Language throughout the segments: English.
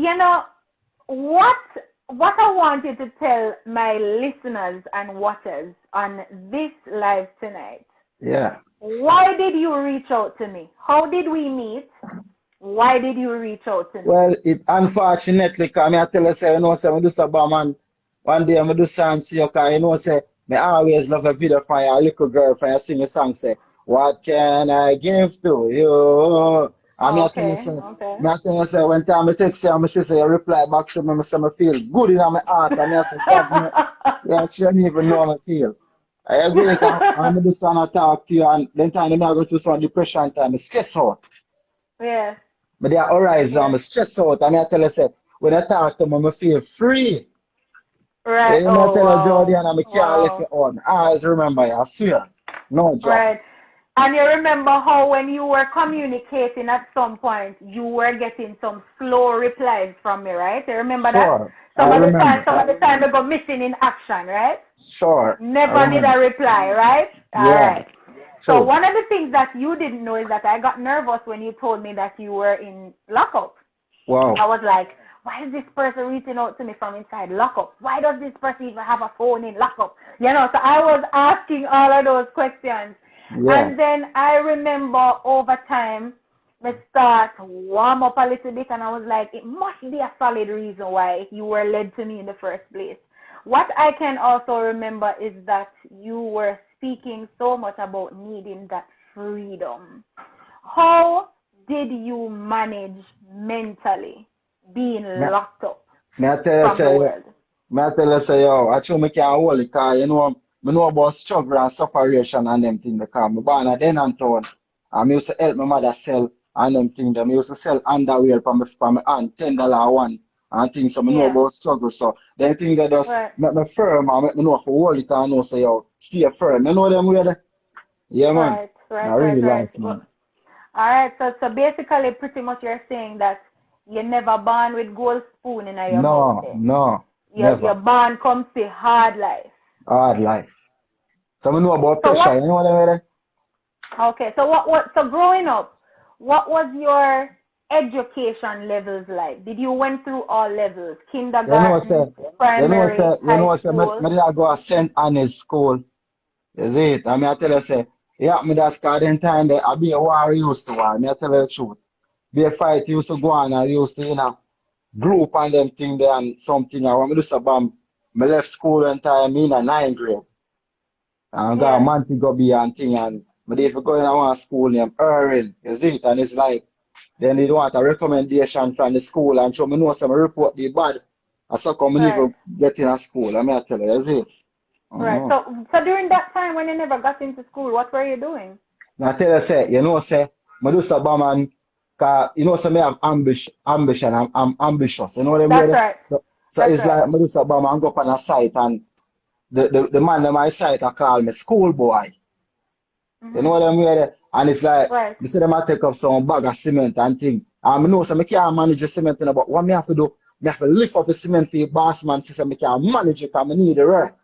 you know, what I wanted to tell my listeners and watchers on this live tonight. Yeah. Why did you reach out to me? How did we meet? Why did you reach out to me? Well, it unfortunately, come I tell you, say, you know, say, I do some man. One day, I do song, see, okay, you know, say, me always love a video from your little girl, from you sing a song, say, what can I give to you? And me I tell you, Okay, say, okay. me I tell you, say, when time I text you, I say, you reply back to me, I say, I feel good in my heart, and I say, God, me, yeah, she don't even know how I feel. I agree, I'm do song, I talk to you, and then time I go through some depression time, I stress out. Yes, But their horizon, yes. I'm stressed out. And I tell you, say, when I talk to them, I feel free. Right. You know, Oh, tell you, Jody, wow. and I can't lift Wow. it on. I always remember you, I swear. No joke. Right. And you remember how when you were communicating at some point, you were getting some slow replies from me, right? You remember that? Sure, I remember. Some of the time they go missing in action, right? Sure, I Never did remember. I reply, right? All Yeah, right. So true. one of the things that you didn't know is that I got nervous when you told me that you were in lockup. I Wow. was like, why is this person reaching out to me from inside lockup? Why does this person even have a phone in lockup? You know, so I was asking all of those questions. Yeah. And then I remember over time, I start warm up a little bit and I was like, it must be a solid reason why you were led to me in the first place. What I can also remember is that you were speaking so much about needing that freedom. How did you manage mentally being Me, locked up me I tell you, from the say, world? me I tell you, say, yo, I true me can't hold it, cause you know, me know about struggle and sufferation and them things, because me born a then and town. And me used to help my mother sell and them things. Them used to sell underwear from my aunt, $10 one and things. So me know Yeah, about struggle. So them things that just right, make me firm and make me know for hold it and know say yo, stay firm. You know them way there? Yeah man. right, right, Now right, real right. life man. All right, so basically, pretty much you're saying that you're never born with gold spoon in your mouth. No, Then no, you're never. born comes to hard life. Hard life. So me know about So pressure, what? you know them way there? Okay, so what? So growing up, what was your education levels like? Did you went through all levels? You know say Kindergarten, primary, high me school? did go to St. Anne's school. Is it? I mean, I tell you, say, yeah, me that's cause them time that I be a war used to war. Me I tell you the truth. Be a fight used to go on and used to, group and them thing there and something. And when me do so bam, me left school and time me in a ninth grade. And got a Yeah, Montego Bay and thing and but if you go in a one school named Erin, is it? And it's like then they want a recommendation from the school and so me know some report the bad. I so come me right, even get in a school. I mean I tell you, is it? right. Uh-huh. So during that time when you never got into school, what were you doing? Now tell you say, say, I do so man, cause say me have ambition, I'm ambitious, you know what I That's mean? right. So That's it's like right. I do so and go up on a site and the man on my site I call me schoolboy. You know Mhm. what I mean? And it's like Right. they say them I take up some bag of cement and thing. And I know so I can't manage the cement, but what me have to do, me have to lift up the cement for the boss man to say I can manage it because I need the work.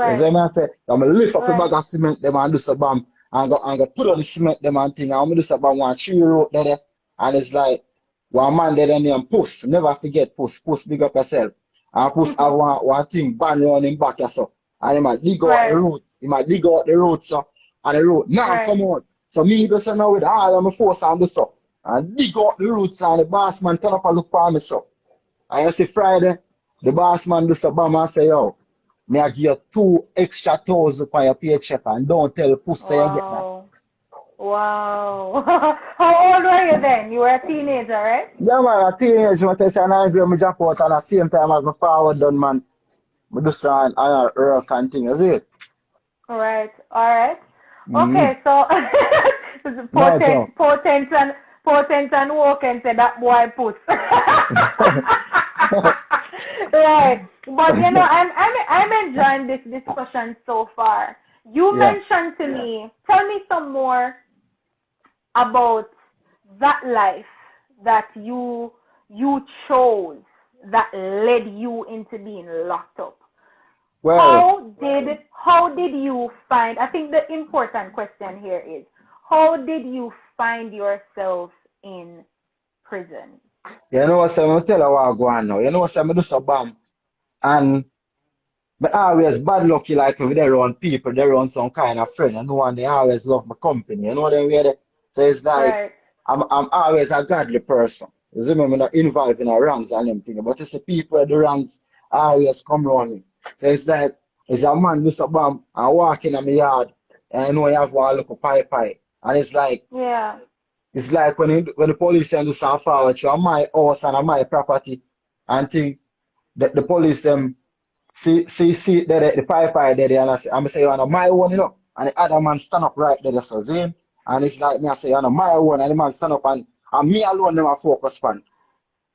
You see Right. me I say, I'm gonna lift up the Right. bag of cement them and do some bam and go put on the cement them and thing and I'm gonna do some bam one tree road there and it's like one man there named Puss. Never forget Puss. Puss big up yourself. And Puss have one thing band round him back here so. And he might dig out the Right. root. He might dig out the root so and the root now Right. come out. So me just now with all of my force and do so. And dig out the roots and the boss man turn up and look for me so. And you see Friday, the boss man do so bam and say yo. Me I give you 2 extra 1,000 for your paycheck and don't tell pussy you get that. Wow. Wow. How old were you then? You were a teenager, right? Yeah man, a teenage man tell say I agree me drop out at the same time as my forward done man. Me do so and work and thing, is it? All right. All right. Mm-hmm. Okay. So No joke. potent and walk and say that boy puss. Right. But I'm enjoying this discussion so far. You Yeah. mentioned to me, tell me some more about that life that you chose that led you into being locked up. Well, How did you find, I think the important question here is how did you find yourself in prison? You know what I'm tell you what I go on now. You know what I'm do so bomb. And but always bad lucky like with their own people, their own some kind of friend. You know, and they always love my company. You know them way they, so it's like Right. I'm always a godly person. You see me, I'm not involved in the wrongs and them thing. But it's the people the wrongs always come around me. So it's like it's a man do some bomb and walk in my yard and I know you have one look pie. And Yeah. it's like when the police send do some forward to my house and my property and think the police see the pipe there, and I'm say, you know, my one, you know, and the other man stand up right there, so Zane, and it's like me, I say, you know, my one, and the man stand up, and me alone, them a focus on.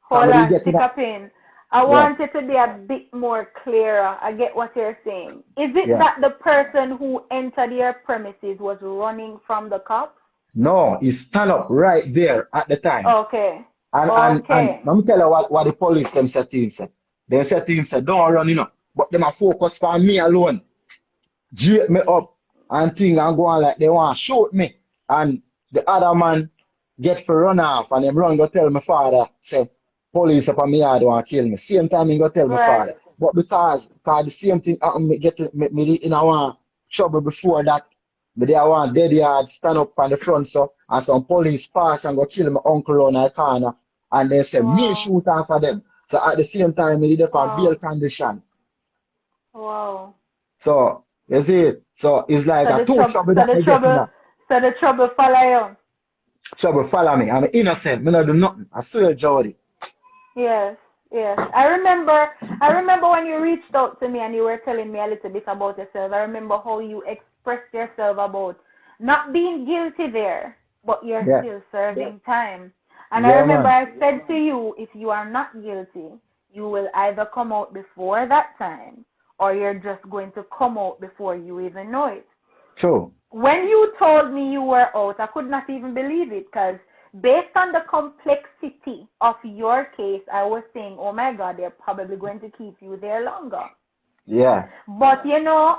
Hold Somebody on, getting stick a up, pin. I yeah, want it to be a bit more clearer. I get what you're saying. Is it yeah. that the person who entered your premises was running from the cops? No, he stand up right there at the time, Okay. and Okay. let me tell you what the police them said to him, said. They said to him, said, don't run, you know, but them a focus on me alone. Drape me up and thing and go on like they want to shoot me. And the other man get for run off and him run go tell my father, say, police up on me yard want to kill me. Same time he go tell my Right. father. But because the same thing happened, me in a one trouble before that. But they want dead yard stand up on the front so and some police pass and go kill my uncle on the corner. And they say me Wow. shoot off of them. So at the same time, me did up on bail Wow. condition. Wow. So you see, so it's like So a the two trouble trouble so that the me get in trouble a so the trouble follow you. trouble follow me. I'm innocent, me not do nothing. I swear, Jody. Yes, yes. I remember when you reached out to me and you were telling me a little bit about yourself. I remember how you expressed yourself about not being guilty there, but you're Yeah, still serving time. And I yeah, remember man. I said to you, if you are not guilty, you will either come out before that time or you're just going to come out before you even know it. True. When you told me you were out, I could not even believe it because based on the complexity of your case, I was saying, oh my God, they're probably going to keep you there longer. Yeah, But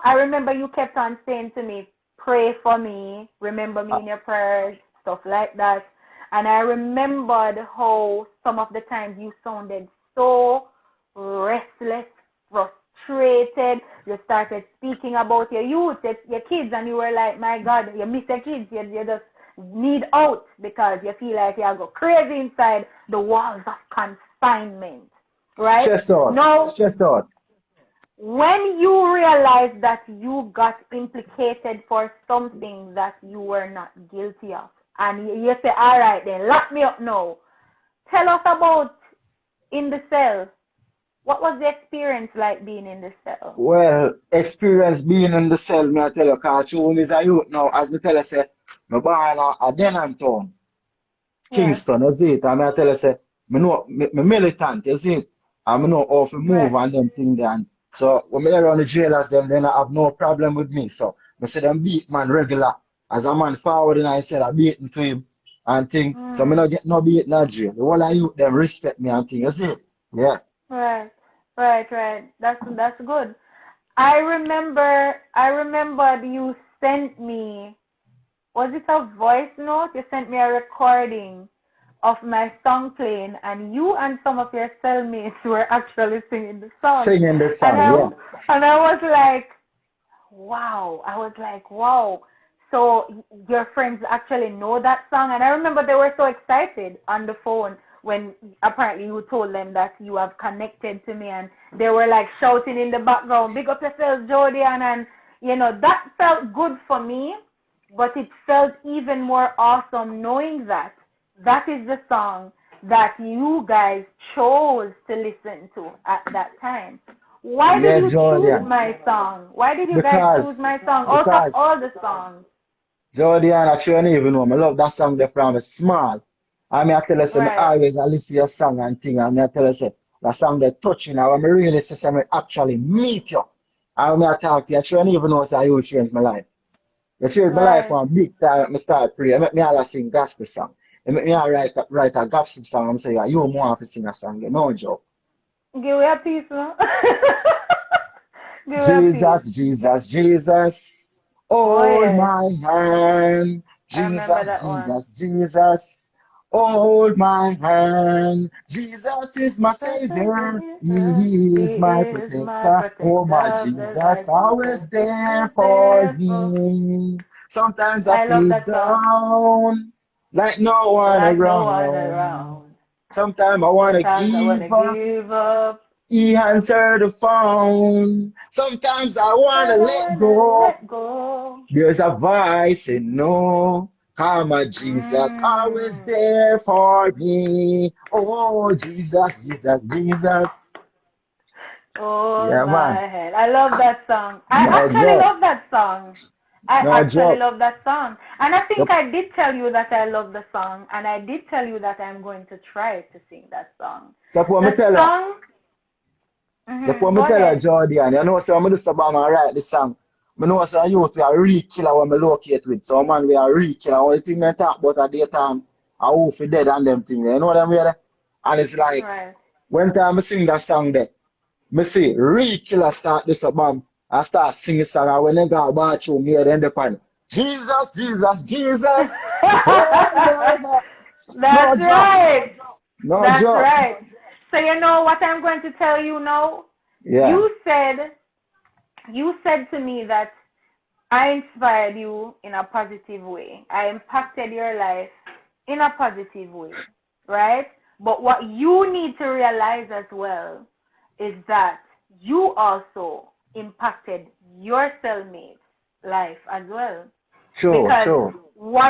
I remember you kept on saying to me, pray for me, remember me uh, in your prayers, stuff like that. And I remembered how some of the times you sounded so restless, frustrated. You started speaking about your youth, your kids, and you were like, my God, you miss your kids. You just need out because you feel like you go crazy inside the walls of confinement, right? stress out, Now, stress out. when you realize that you got implicated for something that you were not guilty of, and you say, all right, then lock me up now. Tell us about in the cell. What was the experience like being in the cell? Well, experience being in the cell, me I tell you, cause soon is a youth now, as me tell you, say, me born a Denham Yes, Kingston, you see it, and I tell you, say, me militant, you see it, and me know how to move right. and them thing then. So when me there around the jailers, them then I have no problem with me. So me say them beat man regular. As a man forward and I said I beating to him and thing. So me Mm, not get no beat no jail. The whole of youth them respect me and thing, you see it? Yeah. right, right. That's good. I remember you sent me, was it a voice note? You sent me a recording of my song playing, and you and some of your cellmates were actually singing the song. Singing the And song, I yeah. and I was like, wow. I was like, wow. So your friends actually know that song, and I remember they were so excited on the phone when apparently you told them that you have connected to me, and they were like shouting in the background, "Big up yourself, jodian," and that felt good for me, but it felt even more awesome knowing that that is the song that you guys chose to listen to at that time. Why did Yeah, you choose Jordan. my song? Why did you guys choose Because my song out of because all the songs? Jordan actually don't even know. I love that song there from small. I mean I tell you say me Right. always I listen to your song and thing and I tell you say that song they touching now. When me really say me actually meet you. And when I talk to you, I don't even know say you changed my life. You changed my life Right. from big time me start pray. You make me all sing gospel song. You make me all write a gospel song and say yeah, you more to sing a song, you know joke. Give me a piece, no? Give me a piece. Jesus, Jesus, Jesus, Oh hold yes. my hand. I remember Jesus, that one. Jesus, Jesus, Hold my hand. Jesus is my Jesus is savior. Jesus. He He is my is my protector. Oh, my protector. The Jesus, light always Jesus there is for there for. me. Sometimes I I love feel that song. down, like no one Like no one around. around. Sometimes I want to Sometimes I wanna give up. give up. He answered the phone. Sometimes I want to Sometimes I let wanna go. let go. There's a voice saying no. Come on, Jesus, always Mm. there for me. Oh, Jesus, Jesus, Jesus. Hold Yeah, man. my hand. I love that song. I No actually joke. love that song. I No actually joke. love that song. And I think Yep. I did tell you that I love the song. And I did tell you that I'm going to try to sing that song. So The me tell her. song, So me go tell her, ahead. Jodian, you know, so I'm just about to write this song. I know so youth we are real killer when me locate with. So man, we are real killer. Only thing they talk about at daytime, I who fi dead and them things. You know what I mean? And it's like, Right. when time I sing that song there, me see real killer start this up, man. I start singing song and when they go bathroom here, then they find Jesus, Jesus, Jesus. Oh my God. No That's joke. right. No That's joke. right. So you know what I'm going to tell you now? Yeah. You said you said to me that I inspired you in a positive way. I impacted your life in a positive way, right? But what you need to realize as well is that you also impacted your cellmate's life as well. Sure, Because sure. what